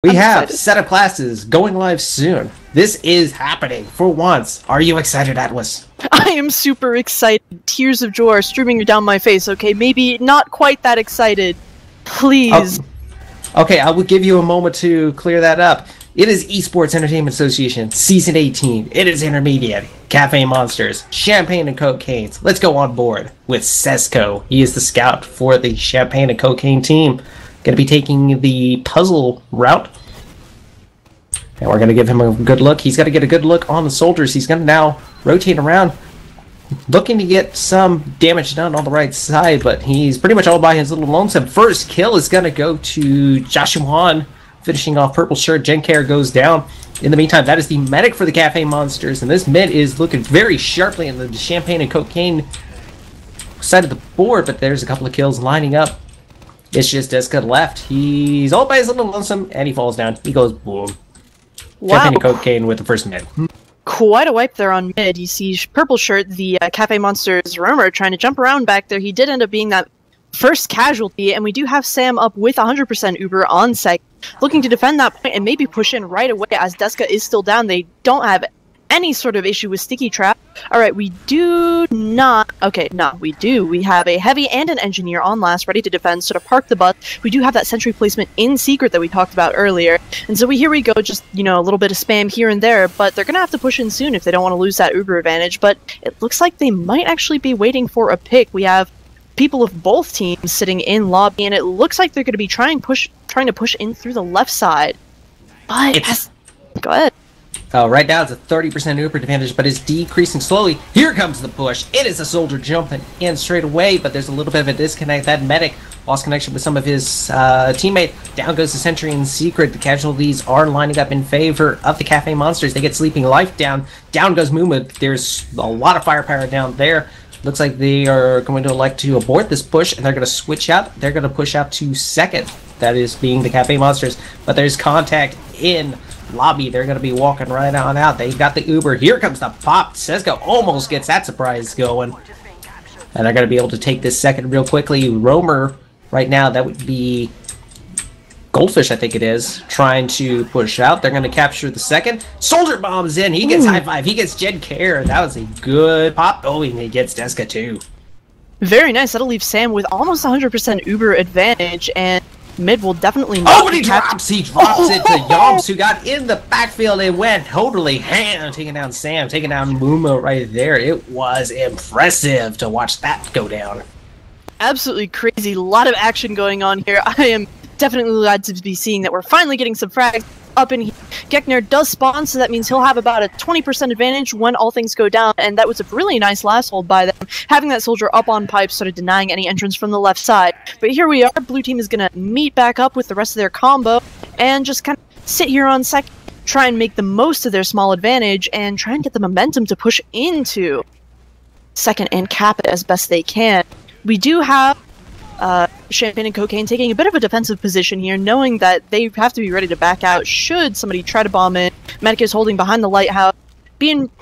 We I'm have excited. set of classes going live soon. This is happening for once. Are you excited, Atwas? I am super excited. Tears of joy are streaming down my face, okay? Maybe not quite that excited. Please. Okay, I will give you a moment to clear that up. It is Esports Entertainment Association, Season 18. It is Intermediate, Cafe Monsters, Champagne and Cocaines. Let's go on board with Sesko. He is the scout for the Champagne and Cocaine team. Going to be taking the puzzle route. And we're going to give him a good look. He's got to get a good look on the soldiers. He's going to now rotate around, looking to get some damage done on the right side, but he's pretty much all by his little lonesome. First kill is going to go to Joshua, finishing off purple shirt. Jenkare goes down. In the meantime, that is the medic for the Cafe Monsters, and this mid is looking very sharply in the Champagne and Cocaine side of the board, but there's a couple of kills lining up. It's just Deska left. He's all by his little lonesome, and he falls down. He goes boom. Wow. Champagne and Cocaine with the first mid. Quite a wipe there on mid. You see Purple Shirt, the Cafe Monsters roamer, trying to jump around back there. He did end up being that first casualty, and we do have Sam up with 100% Uber on sec, looking to defend that point and maybe push in right away as Deska is still down. They don't have any sort of issue with Sticky Trap. Alright, we do not... Okay, no, we do. We have a Heavy and an Engineer on last, ready to defend, sort of park the bus. We do have that sentry placement in secret that we talked about earlier. And so here we go, just, you know, a little bit of spam here and there, but they're going to have to push in soon if they don't want to lose that Uber advantage. But it looks like they might actually be waiting for a pick. We have people of both teams sitting in lobby, and it looks like they're going to be trying to push in through the left side. But... Go ahead. Right now it's a 30% Uber advantage, but it's decreasing slowly. Here comes the push. It is a soldier jumping in straight away, but there's a little bit of a disconnect. That medic lost connection with some of his teammate. Down goes the sentry in secret. The casualties are lining up in favor of the Cafe Monsters. They get Sleeping Life down. Down goes Muma. There's a lot of firepower down there. Looks like they are going to elect to abort this push, and they're going to switch out. They're going to push out to second. That is being the Cafe Monsters. But there's contact in lobby. They're going to be walking right on out. They've got the Uber. Here comes the pop. Sesko almost gets that surprise going. And they're going to be able to take this second real quickly. Roamer, right now, that would be Goldfish, I think it is, trying to push out. They're going to capture the second. Soldier bombs in. He gets high five. He gets Jenkare. That was a good pop. Oh, and he gets Deska too. Very nice. That'll leave Sam with almost 100% Uber advantage, and mid will definitely not. Oh, but he drops it to Yomps, who got in the backfield and went totally ham, taking down Sam, taking down Muma right there. It was impressive to watch that go down. Absolutely crazy. A lot of action going on here. I am definitely glad to be seeing that we're finally getting some frags up in here. Gekner does spawn, so that means he'll have about a 20% advantage when all things go down, and that was a really nice last hold by them. Having that soldier up on pipes, sort of denying any entrance from the left side. But here we are. Blue team is going to meet back up with the rest of their combo and just kind of sit here on second, try and make the most of their small advantage, and try and get the momentum to push into second and cap it as best they can. We do have Champagne and Cocaine taking a bit of a defensive position here, knowing that they have to be ready to back out should somebody try to bomb in. Medic is holding behind the lighthouse,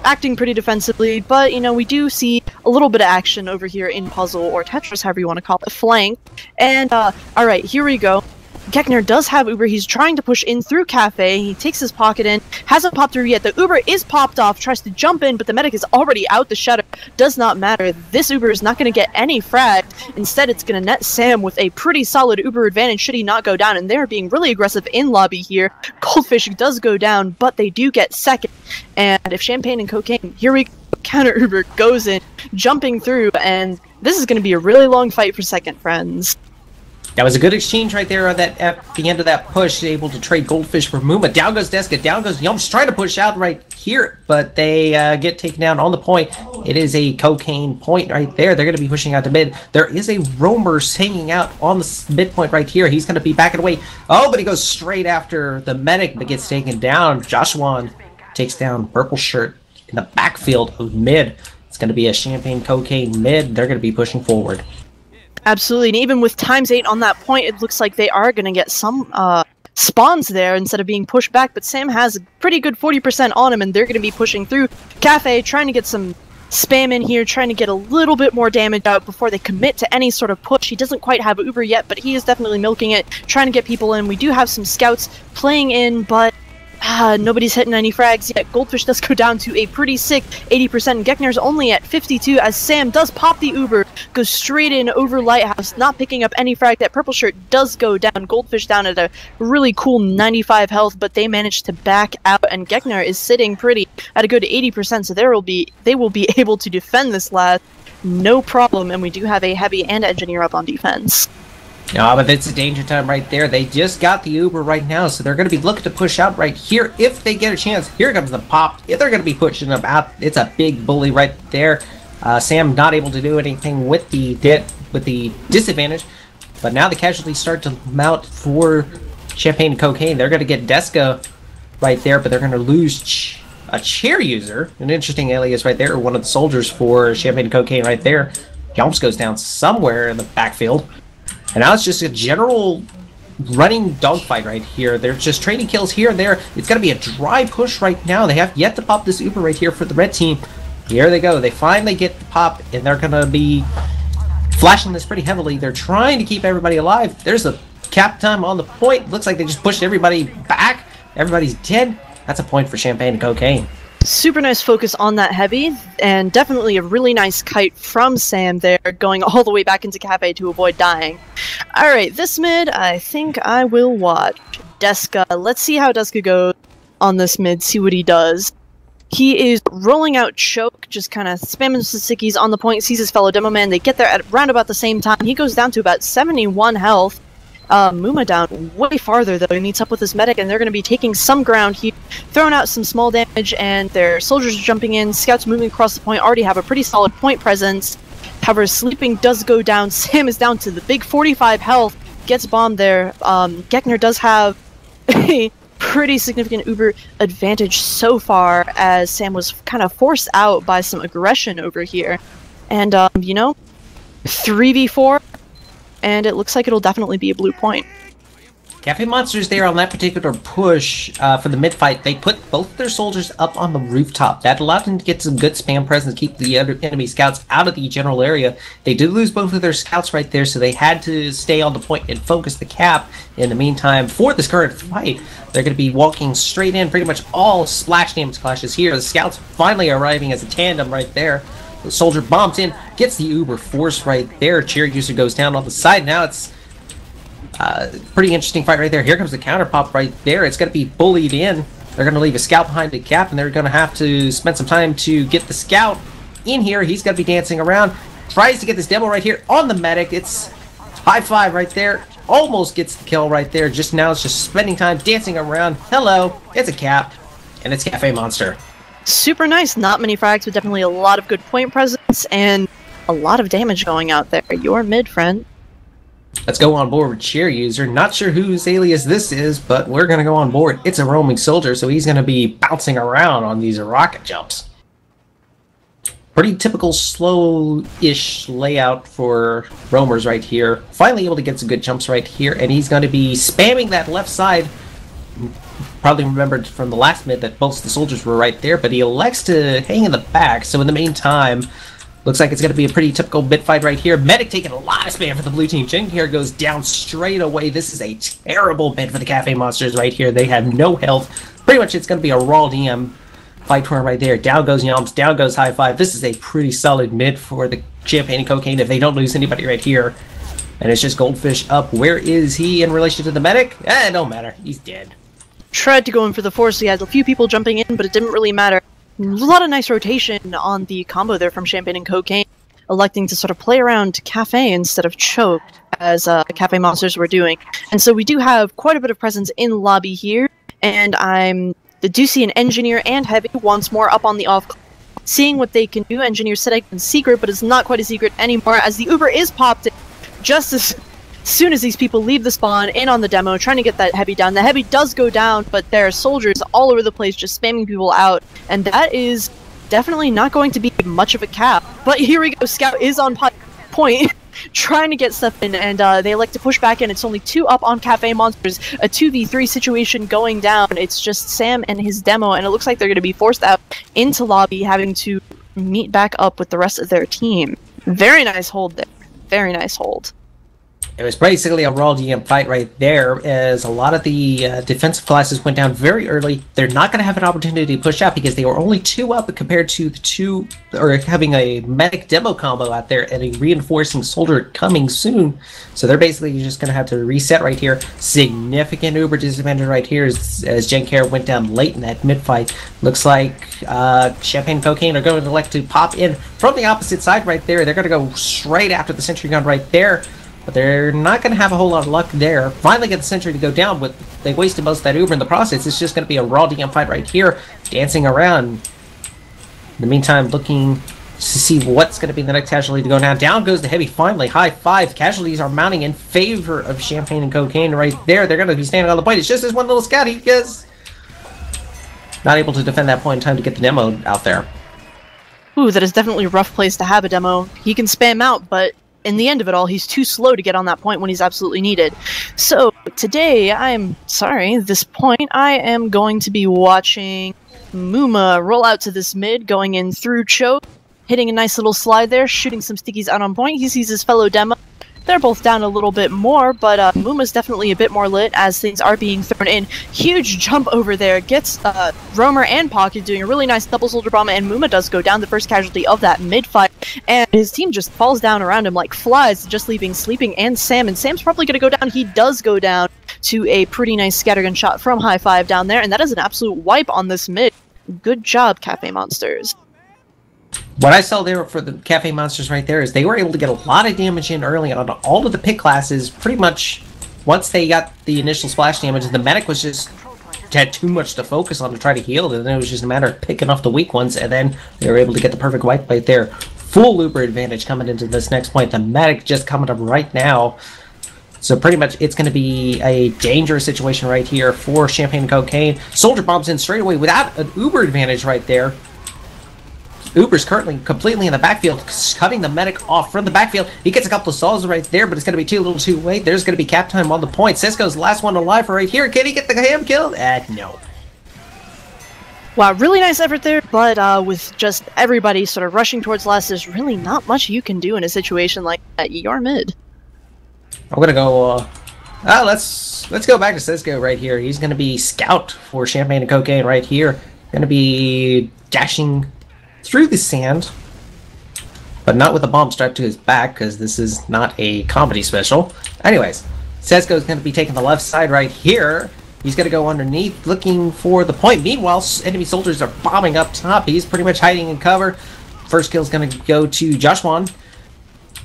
acting pretty defensively, but, you know, we do see a little bit of action over here in Puzzle, or Tetris, however you want to call it, flank. And, alright, here we go. Gekner does have Uber. He's trying to push in through Cafe. He takes his pocket in. Hasn't popped through yet. The Uber is popped off. Tries to jump in, but the medic is already out the shutter. Does not matter. This Uber is not going to get any frag. Instead, it's going to net Sam with a pretty solid Uber advantage should he not go down. And they're being really aggressive in lobby here. Goldfish does go down, but they do get second. And if Champagne and Cocaine, here we go. Counter Uber goes in, jumping through. And this is going to be a really long fight for second, friends. That was a good exchange right there at the end of that push, able to trade Goldfish for Muma. Down goes Deska, down goes Yomps, trying to push out right here, but they get taken down on the point. It is a Cocaine point right there. They're going to be pushing out to mid. There is a Roamer hanging out on the midpoint right here. He's going to be backing away. Oh, but he goes straight after the medic, but gets taken down. Joshua takes down Purple Shirt in the backfield of mid. It's going to be a Champagne Cocaine mid. They're going to be pushing forward. Absolutely, and even with ×8 on that point, it looks like they are going to get some spawns there instead of being pushed back, but Sam has a pretty good 40% on him, and they're going to be pushing through Cafe, trying to get some spam in here, trying to get a little bit more damage out before they commit to any sort of push. He doesn't quite have Uber yet, but he is definitely milking it, trying to get people in. We do have some scouts playing in, but nobody's hitting any frags yet. Goldfish does go down to a pretty sick 80%. Geckner's only at 52 as Sam does pop the Uber, goes straight in over Lighthouse, not picking up any frag. That purple shirt does go down. Goldfish down at a really cool 95 health, but they managed to back out, and Geckner is sitting pretty at a good 80%, so they will be able to defend this last no problem, and we do have a heavy and engineer up on defense. Yeah, but it's a danger time right there. They just got the Uber right now, so they're going to be looking to push out right here if they get a chance. Here comes the pop. If they're going to be pushing them out, it's a big bully right there. Sam not able to do anything with the disadvantage, but now the casualties start to mount for Champagne and Cocaine. They're going to get Deska right there, but they're going to lose a chair user. An interesting alias right there. One of the soldiers for Champagne and Cocaine right there. Jumps goes down somewhere in the backfield. And now it's just a general running dogfight right here. They're just trading kills here and there. It's going to be a dry push right now. They have yet to pop this Uber right here for the red team. Here they go. They finally get the pop, and they're going to be flashing this pretty heavily. They're trying to keep everybody alive. There's a cap time on the point. Looks like they just pushed everybody back. Everybody's dead. That's a point for Champagne and Cocaine. Super nice focus on that heavy, and definitely a really nice kite from Sam there, going all the way back into Cafe to avoid dying. Alright, this mid, I think I will watch. Deska. Let's see how Deska goes on this mid, see what he does. He is rolling out Choke, just kind of spamming Sassikis on the point, sees his fellow demo man. They get there at around about the same time. He goes down to about 71 health. Muma down way farther, though. He meets up with his medic, and they're going to be taking some ground here, throwing out some small damage, and their soldiers are jumping in. Scouts moving across the point already have a pretty solid point presence. However, Sleeping does go down. Sam is down to the big 45 health, gets bombed there. Geckner does have a pretty significant Uber advantage so far, as Sam was kind of forced out by some aggression over here. And, you know, 3v4. And it looks like it'll definitely be a blue point. Cafe Monsters there on that particular push for the mid-fight. They put both their soldiers up on the rooftop. That allowed them to get some good spam presence, keep the other enemy scouts out of the general area. They did lose both of their scouts right there, so they had to stay on the point and focus the cap. In the meantime, for this current fight, they're going to be walking straight in. Pretty much all splash damage clashes here. The scouts finally arriving as a tandem right there. The soldier bombs in, gets the Uber force right there. Chair user goes down on the side. Now it's pretty interesting fight right there. Here comes the counter pop right there. It's going to be bullied in. They're going to leave a scout behind the cap, and they're going to have to spend some time to get the scout in here. He's going to be dancing around. Tries to get this demo right here on the medic. It's high five right there. Almost gets the kill right there. Just now it's just spending time dancing around. Hello, it's a cap, and it's Cafe Monster. Super nice. Not many frags, but definitely a lot of good point presence and a lot of damage going out there. You're mid, friend. Let's go on board with Chair User. Not sure whose alias this is, but we're going to go on board. It's a roaming soldier, so he's going to be bouncing around on these rocket jumps. Pretty typical slow-ish layout for roamers right here. Finally able to get some good jumps right here, and he's going to be spamming that left side. Probably remembered from the last mid that most of the soldiers were right there, but he elects to hang in the back. So in the meantime, looks like it's going to be a pretty typical mid fight right here. Medic taking a lot of spam for the blue team. Jen here goes down straight away. This is a terrible mid for the Cafe Monsters right here. They have no health. Pretty much it's going to be a raw DM fight for him right there. Down goes Yums, down goes High Five. This is a pretty solid mid for the Champagne and Cocaine if they don't lose anybody right here. And it's just Goldfish up. Where is he in relation to the medic? It don't matter. He's dead. Tried to go in for the force. He had a few people jumping in, but it didn't really matter. A lot of nice rotation on the combo there from Champagne and Cocaine, electing to sort of play around Cafe instead of Choke, as Cafe Monsters were doing. And so we do have quite a bit of presence in lobby here, and the Doocy and Engineer and Heavy once more up on the off, seeing what they can do. Engineer setting in secret, but it's not quite a secret anymore, as the Uber is popped in just as soon as these people leave the spawn in on the demo, trying to get that Heavy down. The Heavy does go down, but there are soldiers all over the place just spamming people out, and that is definitely not going to be much of a cap. But here we go, Scout is on point, trying to get stuff in, and they like to push back in. It's only 2 up on Cafe Monsters, a 2v3 situation going down. It's just Sam and his demo, and it looks like they're going to be forced out into lobby, having to meet back up with the rest of their team. Very nice hold there. Very nice hold. It was basically a raw DM fight right there, as a lot of the defensive classes went down very early. They're not going to have an opportunity to push out because they were only 2 up compared to the 2, or having a medic demo combo out there and a reinforcing soldier coming soon. So they're basically just going to have to reset right here. Significant uber disadvantage right here as Jen Care went down late in that mid-fight. Looks like Champagne and Cocaine are going to elect to pop in from the opposite side right there. They're going to go straight after the sentry gun right there. But they're not going to have a whole lot of luck there. Finally get the sentry to go down, but they wasted most of that uber in the process. It's just going to be a raw DM fight right here, dancing around. In the meantime, looking to see what's going to be the next casualty to go down. Down goes the heavy finally. High 5. Casualties are mounting in favor of Champagne and Cocaine right there. They're going to be standing on the point. It's just this one little scout. He is not able to defend that point in time to get the demo out there. Ooh, that is definitely a rough place to have a demo. He can spam out, but in the end of it all, he's too slow to get on that point when he's absolutely needed. So today, this point, I am going to be watching Muma roll out to this mid, going in through choke, hitting a nice little slide there, shooting some stickies out on point. He sees his fellow demo. They're both down a little bit more, but Muma's definitely a bit more lit as things are being thrown in. Huge jump over there, gets Roamer and Pocket doing a really nice double soldier bomb, and Muma does go down, the first casualty of that mid-fight, and his team just falls down around him like flies, just leaving Sleeping and Sam, and Sam's probably going to go down. He does go down to a pretty nice scattergun shot from High 5 down there, and that is an absolute wipe on this mid. Good job, Cafe Monsters. What I saw there for the Cafe Monsters right there is they were able to get a lot of damage in early on all of the pick classes. Pretty much once they got the initial splash damage, the medic was just had too much to focus on to try to heal, and then it was just a matter of picking off the weak ones, and then they were able to get the perfect wipe right there. Full looper advantage coming into this next point. The medic just coming up right now. So pretty much it's going to be a dangerous situation right here for Champagne and Cocaine. Soldier bombs in straight away without an uber advantage right there. Uber's currently completely in the backfield, cutting the medic off from the backfield. He gets a couple of stalls right there, but it's going to be too little too late. There's going to be cap time on the point. Cisco's the last one alive right here. Can he get the ham kill? No. Wow, really nice effort there, but with just everybody sort of rushing towards last, there's really not much you can do in a situation like that. You're mid. I'm going to go... let's go back to Cisco right here. He's going to be scout for Champagne and Cocaine right here. Going to be dashing through the sand, but not with a bomb strapped to his back, because this is not a comedy special. Anyways, Sesko's going to be taking the left side right here. He's going to go underneath, looking for the point. Meanwhile, enemy soldiers are bombing up top. He's pretty much hiding in cover. First kill is going to go to Joshwan,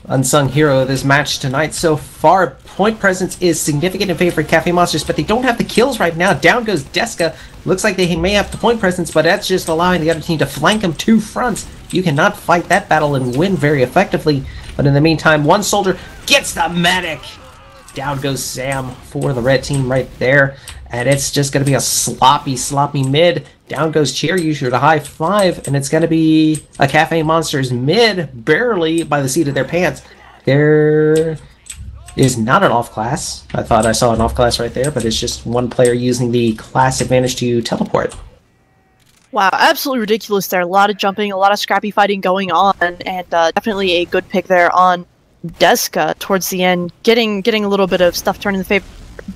unsung hero of this match tonight so far. Point presence is significant in favor of Cafe Monsters, but they don't have the kills right now. Down goes Deska. Looks like they may have the point presence, but that's just allowing the other team to flank them two fronts. You cannot fight that battle and win very effectively. But in the meantime, one soldier gets the medic. Down goes Sam for the red team right there. And it's just going to be a sloppy mid. Down goes Chair User to High 5, and it's going to be a Cafe Monsters mid, barely by the seat of their pants. There is not an off class. I thought I saw an off class right there, but it's just one player using the class advantage to teleport. Wow, absolutely ridiculous there. A lot of jumping, a lot of scrappy fighting going on, and definitely a good pick there on Deska towards the end, getting a little bit of stuff turned in the favor.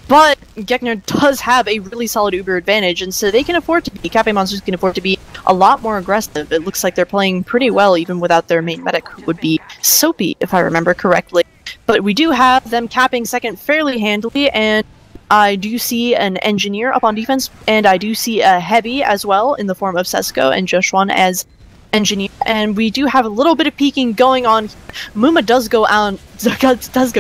But Gekner does have a really solid Uber advantage, and so they can afford to be, Cafe Monsters can afford to be a lot more aggressive. It looks like they're playing pretty well, even without their main medic, who would be Soapy, if I remember correctly. But we do have them capping second fairly handily, and I do see an engineer up on defense, and I do see a heavy as well in the form of Sesko and Joshwan as engineer, and we do have a little bit of peeking going on. Muma does go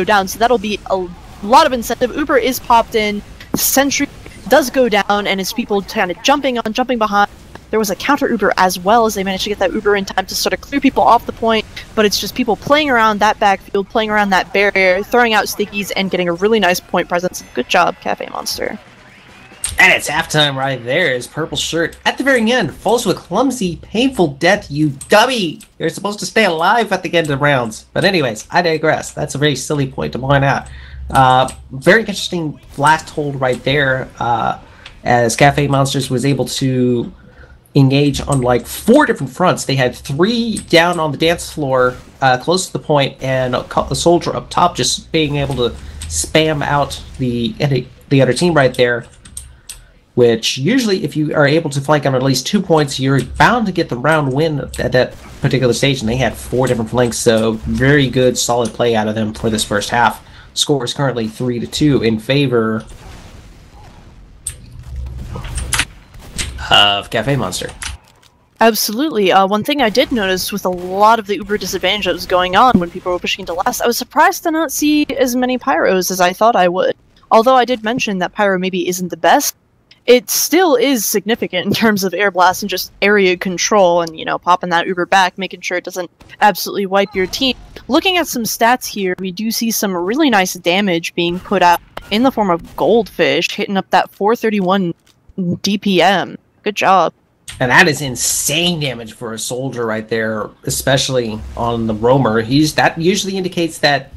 down, so that'll be a lot of incentive. Uber is popped in, Sentry does go down, and it's people kind of jumping behind. There was a counter Uber as well, as they managed to get that Uber in time to sort of clear people off the point, but it's just people playing around that backfield, playing around that barrier, throwing out stickies, and getting a really nice point presence. Good job, Cafe Monster. And it's halftime right there as Purple Shirt, at the very end, falls to a clumsy, painful death, you dummy! You're supposed to stay alive at the end of rounds. But anyways, I digress. That's a very silly point to point out. Very interesting last hold right there, as Cafe Monsters was able to engage on like 4 different fronts. They had 3 down on the dance floor, close to the point, and a soldier up top just being able to spam out the other team right there. Which usually, if you are able to flank on at least 2 points, you're bound to get the round win at that particular stage. And they had 4 different flanks, so very good, solid play out of them for this first half. Score is currently 3-2 in favor of Cafe Monster. Absolutely. One thing I did notice with a lot of the uber disadvantage that was going on when people were pushing into last, I was surprised to not see as many pyros as I thought I would. Although I did mention that pyro maybe isn't the best, it still is significant in terms of air blast and just area control and, you know, popping that uber back, making sure it doesn't absolutely wipe your team. Looking at some stats here, we do see some really nice damage being put out in the form of Goldfish, hitting up that 431 DPM. Good job. And that is insane damage for a soldier right there, especially on the roamer. That usually indicates that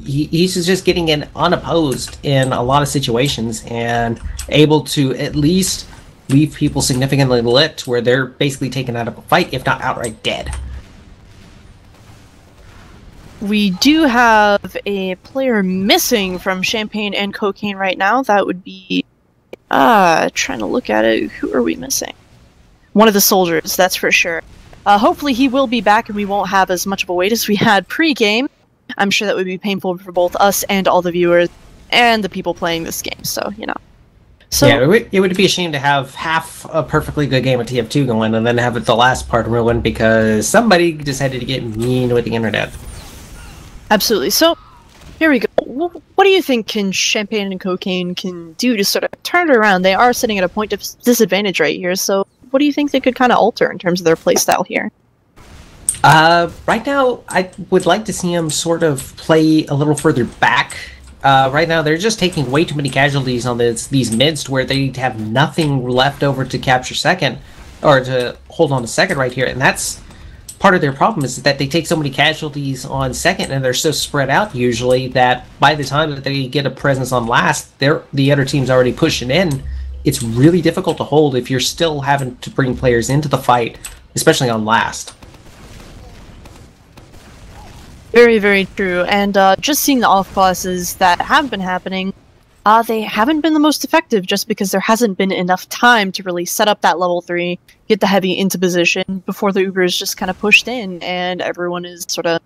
he's just getting in unopposed in a lot of situations and able to at least leave people significantly lit where they're basically taken out of a fight, if not outright dead. We do have a player missing from Champagne and Cocaine right now. That would be... trying to look at it. Who are we missing? One of the soldiers, that's for sure. Hopefully he will be back and we won't have as much of a wait as we had pre-game. I'm sure that would be painful for both us and all the viewers and the people playing this game, so, you know. So, yeah, it would be a shame to have half a perfectly good game of TF2 going and then have it the last part ruined because somebody decided to get mean with the internet. Absolutely. So, here we go. What do you think Champagne and Cocaine can do to sort of turn it around? They are sitting at a point of disadvantage right here, so what do you think they could kind of alter in terms of their playstyle here? Right now, I would like to see them sort of play a little further back. Right now, they're just taking way too many casualties on these mids to where they have nothing left over to capture second, or to hold on to second right here, and that's part of their problem is that they take so many casualties on second and they're so spread out usually that by the time that they get a presence on last, the other team's already pushing in. It's really difficult to hold if you're still having to bring players into the fight, especially on last. Very, very true. And just seeing the off classes that have been happening, they haven't been the most effective just because there hasn't been enough time to really set up that level 3, get the heavy into position before the Uber is just kind of pushed in and everyone is sort of,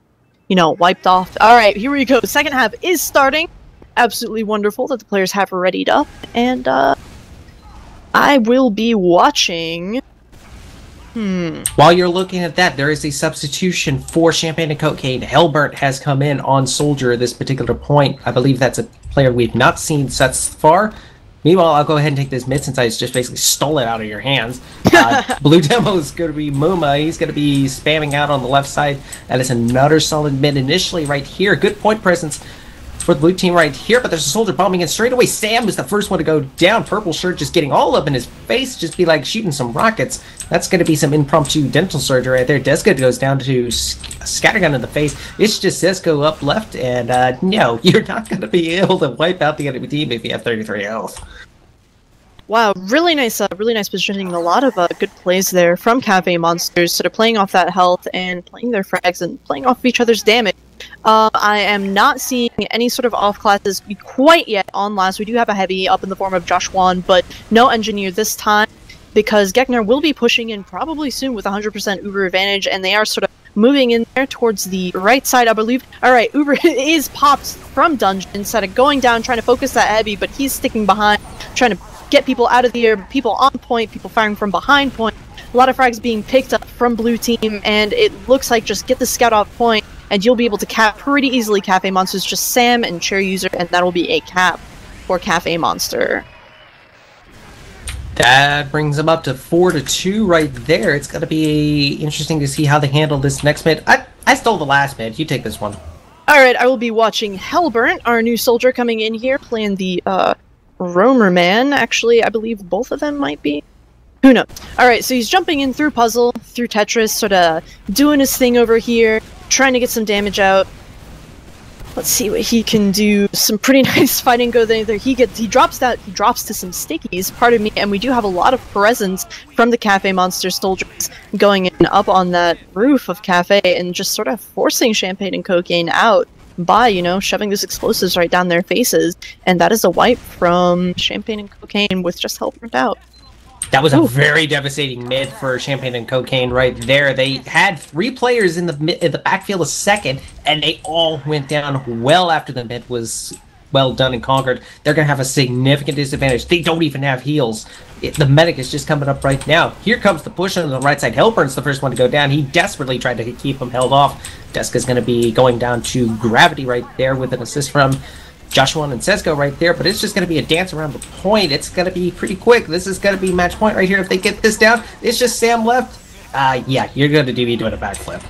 you know, wiped off. Alright, here we go. The second half is starting. Absolutely wonderful that the players have readied up. And I will be watching... While you're looking at that, there is a substitution for Champagne and Cocaine. Hellburnt has come in on Soldier at this particular point. I believe that's a player we've not seen thus far. Meanwhile, I'll go ahead and take this mid since I just basically stole it out of your hands. Blue Demo is going to be Muma. He's going to be spamming out on the left side. That is another solid mid initially right here. Good point presence for the blue team right here, but there's a soldier bombing in straight away. Sam is the first one to go down. Purple shirt just getting all up in his face, just be like shooting some rockets. That's going to be some impromptu dental surgery right there. Deska goes down to scattergun in the face. It's just Cisco up left, and no, you're not going to be able to wipe out the enemy team if you have 33 health. Wow, really nice positioning. A lot of good plays there from Cafe Monsters, sort of playing off that health and playing their frags and playing off each other's damage. I am not seeing any sort of off classes quite yet on last. We do have a heavy up in the form of Josh Wan, but no engineer this time because Gekner will be pushing in probably soon with 100% Uber advantage, and they are sort of moving in there towards the right side, I believe. Alright, Uber is popped from dungeon instead of going down, trying to focus that heavy, but he's sticking behind, trying to get people out of the air, people on point, people firing from behind point. A lot of frags being picked up from blue team, and it looks like just get the scout off point, and you'll be able to cap pretty easily Cafe Monsters, just Sam and Chair User, and that'll be a cap for Cafe Monster. That brings them up to 4-2 right there. It's going to be interesting to see how they handle this next mid. I stole the last mid. You take this one. Alright, I will be watching Hellburnt, our new soldier coming in here, playing the Roamer Man. Actually, I believe both of them might be. Who knows? Alright, so he's jumping in through Puzzle, through Tetris, sort of doing his thing over here, trying to get some damage out. Let's see what he can do. Some pretty nice fighting go there. He drops to some stickies, pardon me, and we do have a lot of presence from the Cafe Monster soldiers going in up on that roof of Cafe and just sort of forcing Champagne and Cocaine out by, you know, shoving those explosives right down their faces. And that is a wipe from Champagne and Cocaine with just help burnt out. That was a very devastating mid for Champagne and Cocaine right there. They had 3 players in the backfield a second, and they all went down well after the mid was well done and conquered. They're going to have a significant disadvantage. They don't even have heals. The medic is just coming up right now. Here comes the push on the right side. Hellburn's the first one to go down. He desperately tried to keep him held off. Deska's going to be going down to Gravity right there with an assist from Joshua and Sesko right there, but it's just going to be a dance around the point. It's going to be pretty quick. This is going to be match point right here. If they get this down, it's just Sam left. Yeah, you're going to be doing a backflip.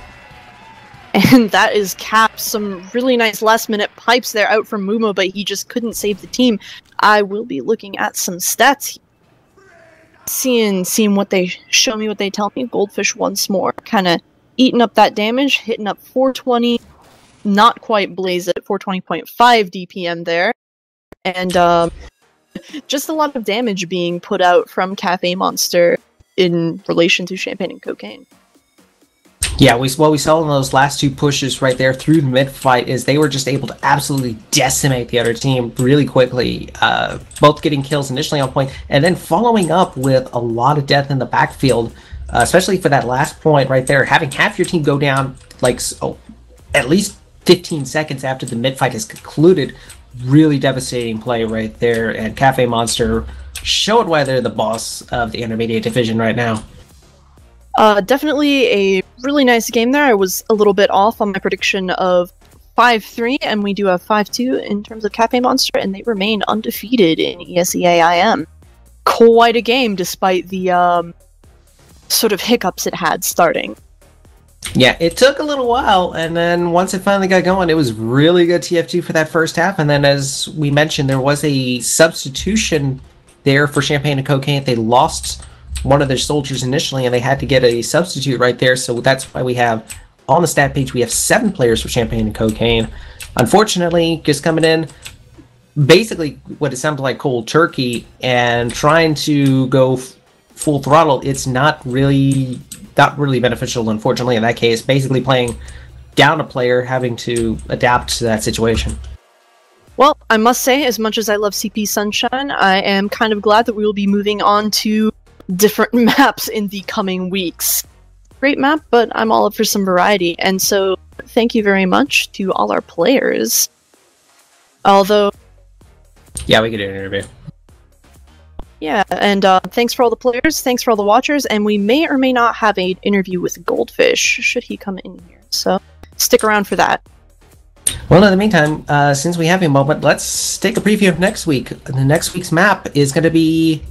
And that is Cap. Some really nice last-minute pipes there out from Mumo, but he just couldn't save the team. I will be looking at some stats, seeing what they show me, what they tell me. Goldfish once more, kind of eating up that damage, hitting up 420. Not quite blaze it, 420.5 DPM there. And just a lot of damage being put out from Cafe Monster in relation to Champagne and Cocaine. Yeah, what we saw in those last 2 pushes right there through the mid-fight is they were just able to absolutely decimate the other team really quickly. Both getting kills initially on point, and then following up with a lot of death in the backfield, especially for that last point right there. Having half your team go down, like, at least 15 seconds after the mid-fight is concluded. Really devastating play right there, and Cafe Monster showed why they're the boss of the intermediate division right now. Definitely a really nice game there. I was a little bit off on my prediction of 5-3, and we do have 5-2 in terms of Cafe Monster, and they remain undefeated in ESEA-IM. Quite a game, despite the sort of hiccups it had starting. Yeah, it took a little while, and then once it finally got going, it was really good TF2 for that first half, and then as we mentioned, there was a substitution there for Champagne and Cocaine. They lost one of their soldiers initially, and they had to get a substitute right there, so that's why we have, on the stat page, we have 7 players for Champagne and Cocaine. Unfortunately, just coming in, basically what it sounded like cold turkey, and trying to go full throttle, it's not really beneficial, unfortunately, in that case. Basically playing down a player, having to adapt to that situation. Well, I must say, as much as I love CP Sunshine, I am kind of glad that we will be moving on to different maps in the coming weeks. Great map, but I'm all up for some variety, and so thank you very much to all our players. Although... Yeah, we could do an interview. Yeah, and thanks for all the players, thanks for all the watchers, and we may or may not have an interview with Goldfish, should he come in here, so stick around for that. Well, in the meantime, since we have a moment, let's take a preview of next week. The next week's map is going to be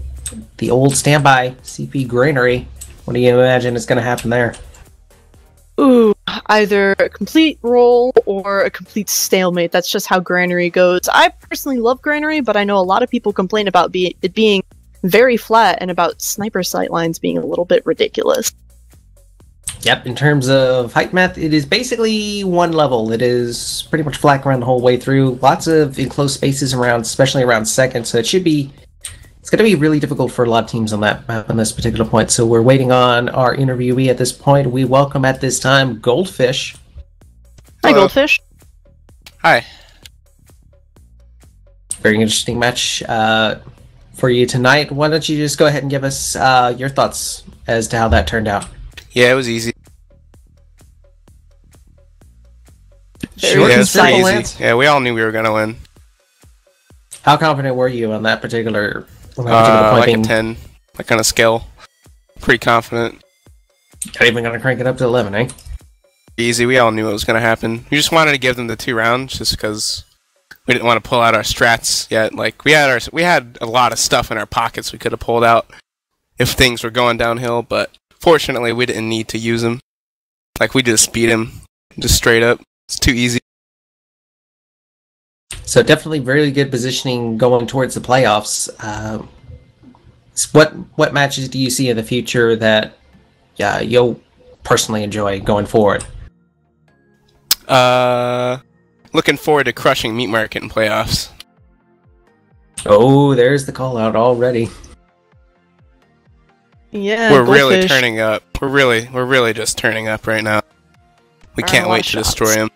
the old standby CP Granary. What do you imagine is going to happen there? Ooh, either a complete roll or a complete stalemate. That's just how Granary goes. I personally love Granary, but I know a lot of people complain about it being very flat and about sniper sightlines being a little bit ridiculous. Yep, in terms of height math, it is basically one level. It is pretty much flat around the whole way through. Lots of enclosed spaces around, especially around second, so it's going to be really difficult for a lot of teams on that map on this particular point. So we're waiting on our interviewee at this point. We welcome at this time Goldfish. Hi, Goldfish. Hi. Very interesting match for you tonight. Why don't you just go ahead and give us your thoughts as to how that turned out? Yeah, it was easy. Short and simple, Lance. Yeah, we all knew we were gonna win. How confident were you on that particular point? Like a 10, that kind of skill. Pretty confident. Not even gonna crank it up to 11, eh? Easy. We all knew it was gonna happen. We just wanted to give them the 2 rounds, just because we didn't want to pull out our strats yet. Like we had a lot of stuff in our pockets we could have pulled out if things were going downhill, but fortunately we didn't need to use them. Like we just beat him, just straight up. It's too easy. So definitely very good positioning going towards the playoffs. What matches do you see in the future that you'll personally enjoy going forward? Like looking forward to crushing Meat Market in playoffs. Oh, there's the call out already. Yeah, We're really Goldfish. turning up. We're really just turning up right now. We Firing can't a lot wait of to shots. destroy him.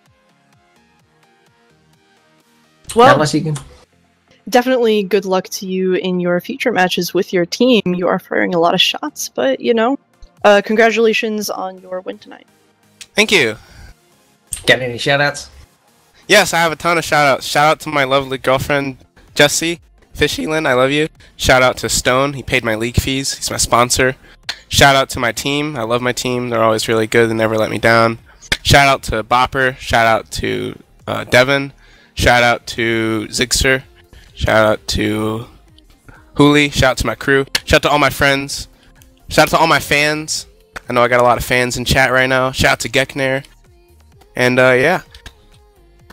Well, Unless you can. definitely good luck to you in your future matches with your team. You are firing a lot of shots, but you know, congratulations on your win tonight. Thank you. Got any shoutouts? Yes, I have a ton of shout-outs. Shout out to my lovely girlfriend, Jessie Fishyland, I love you. Shout out to Stone, he paid my league fees, he's my sponsor. Shout out to my team, I love my team, they're always really good, they never let me down. Shout out to Bopper, shout out to Devin, shout out to Zigster, shout out to Hooli, shout out to my crew, shout out to all my friends, shout out to all my fans. I know I got a lot of fans in chat right now. Shout out to Gekner. And yeah.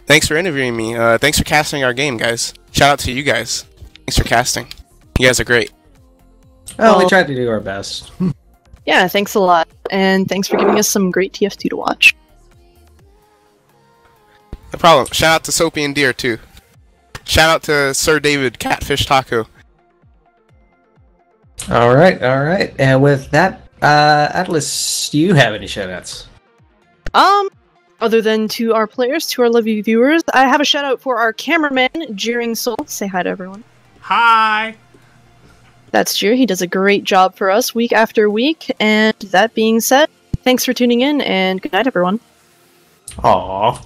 Thanks for interviewing me. Thanks for casting our game, guys. Shout out to you guys. Thanks for casting. You guys are great. Well, we tried to do our best. Yeah, thanks a lot, and thanks for giving us some great TF2 to watch. No problem. Shout out to Soapy and Deer, too. Shout out to Sir David Catfish Taco. All right. And with that, Atlas, do you have any shoutouts? Other than to our players, to our lovely viewers, I have a shout out for our cameraman, Jeering Soul. Say hi to everyone. Hi! That's Jeer. He does a great job for us week after week. And that being said, thanks for tuning in, and good night, everyone. Aww.